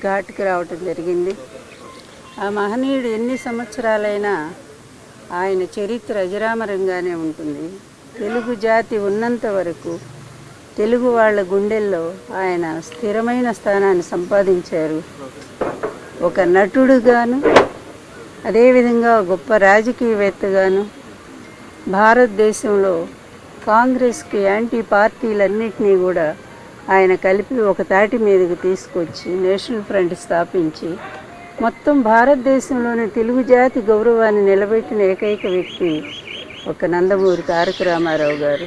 ఘాట్కి రావటం జరిగింది. ఆ మహనీయుడు ఎన్ని సంవత్సరాలైనా ఆయన చరిత్ర అజరామరంగానే ఉంటుంది. తెలుగు జాతి ఉన్నంత వరకు తెలుగు వాళ్ళ గుండెల్లో ఆయన స్థిరమైన స్థానాన్ని సంపాదించారు. ఒక నటుడుగాను, అదేవిధంగా గొప్ప రాజకీయవేత్తగాను భారతదేశంలో కాంగ్రెస్కి యాంటీ పార్టీలన్నింటినీ కూడా ఆయన కలిపి ఒక తాటి మీదకి తీసుకొచ్చి నేషనల్ ఫ్రంట్ స్థాపించి మొత్తం భారతదేశంలోని తెలుగు జాతి గౌరవాన్ని నిలబెట్టిన ఏకైక వ్యక్తి ఒక నందమూరి తారక రామారావు గారు.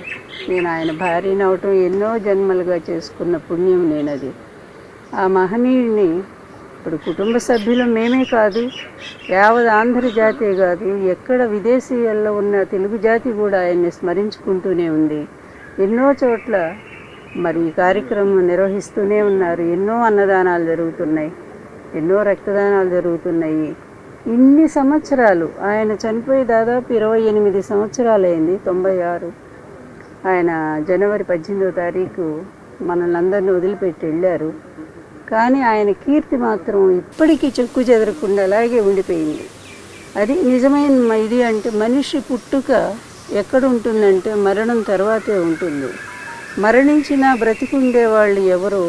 నేను ఆయన భార్యని అవటం ఎన్నో జన్మలుగా చేసుకున్న పుణ్యం నేనది. ఆ మహనీయుడిని ఇప్పుడు కుటుంబ సభ్యులు మేమే కాదు, యావత్ ఆంధ్ర జాతే కాదు, ఎక్కడ విదేశీయాల్లో ఉన్న తెలుగు జాతి కూడా ఆయన్ని స్మరించుకుంటూనే ఉంది. ఎన్నో చోట్ల మరి ఈ కార్యక్రమం నిర్వహిస్తూనే ఉన్నారు. ఎన్నో అన్నదానాలు జరుగుతున్నాయి, ఎన్నో రక్తదానాలు జరుగుతున్నాయి. ఇన్ని సంవత్సరాలు ఆయన చనిపోయి దాదాపు 28 సంవత్సరాలైంది. 96 ఆయన జనవరి 18వ తారీఖు మనల్ని అందరినీ వదిలిపెట్టి వెళ్ళారు. కానీ ఆయన కీర్తి మాత్రం ఇప్పటికీ చెక్కు చెదరకుండా అలాగే ఉండిపోయింది. అది నిజమైన ఇది. అంటే మనిషి పుట్టుక ఎక్కడ ఉంటుందంటే మరణం తర్వాతే ఉంటుంది. మరణించినా బ్రతికుండే వాళ్ళు ఎవరో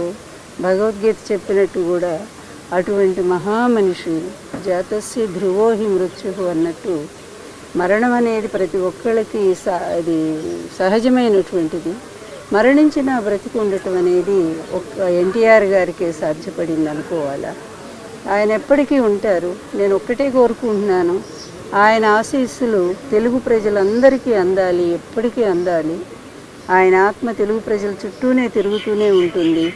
భగవద్గీత చెప్పినట్టు కూడా అటువంటి మహామనిషి జాతస్య ధ్రువోహి మృత్యు అన్నట్టు మరణం అనేది ప్రతి ఒక్కళ్ళకి అది సహజమైనటువంటిది. మరణించిన బ్రతికి ఉండటం అనేది ఒక ఎన్టీఆర్ గారికే సాధ్యపడింది అనుకోవాలా. ఆయన ఎప్పటికీ ఉంటారు. నేను ఒక్కటే కోరుకుంటున్నాను, ఆయన ఆశీస్సులు తెలుగు ప్రజలందరికీ అందాలి, ఎప్పటికీ అందాలి. ఆయన ఆత్మ తెలుగు ప్రజల చుట్టూనే తిరుగుతూనే ఉంటుంది.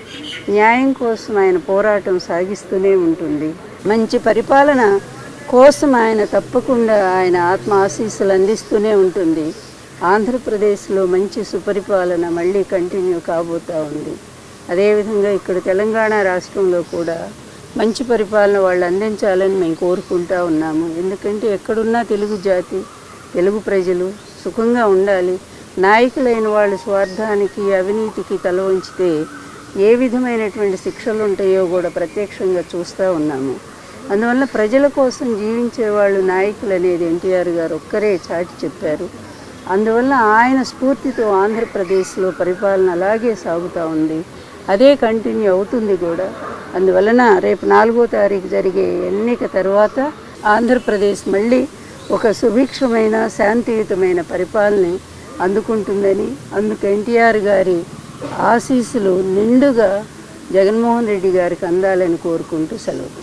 న్యాయం కోసం ఆయన పోరాటం సాగిస్తూనే ఉంటుంది. మంచి పరిపాలన కోసం ఆయన తప్పకుండా ఆయన ఆత్మ ఆశీస్సులు అందిస్తూనే ఉంటుంది. ఆంధ్రప్రదేశ్లో మంచి సుపరిపాలన మళ్ళీ కంటిన్యూ కాబోతూ ఉంది. అదేవిధంగా ఇక్కడ తెలంగాణ రాష్ట్రంలో కూడా మంచి పరిపాలన వాళ్ళు అందించాలని మేము కోరుకుంటూ ఉన్నాము. ఎందుకంటే ఎక్కడున్నా తెలుగు జాతి, తెలుగు ప్రజలు సుఖంగా ఉండాలి. నాయకులైన వాళ్ళు స్వార్థానికి, అవినీతికి తల వంచితే ఏ విధమైనటువంటి శిక్షలు ఉంటాయో కూడా ప్రత్యక్షంగా చూస్తూ ఉన్నాము. అందువల్ల ప్రజల కోసం జీవించే వాళ్ళు నాయకులు అనేది ఎన్టీఆర్ గారు ఒక్కరే చాటి చెప్పారు. అందువల్ల ఆయన స్ఫూర్తితో ఆంధ్రప్రదేశ్లో పరిపాలన అలాగే సాగుతూ ఉంది. అదే కంటిన్యూ అవుతుంది కూడా. అందువలన రేపు 4వ తారీఖు జరిగే ఎన్నిక తర్వాత ఆంధ్రప్రదేశ్ మళ్ళీ ఒక సుభిక్షమైన శాంతియుతమైన పరిపాలన అందుకుంటుందని, అందుకు ఎన్టీఆర్ గారి ఆశీస్సులు నిండుగా జగన్మోహన్ రెడ్డి గారికి అందాలని కోరుకుంటూ సెలవు.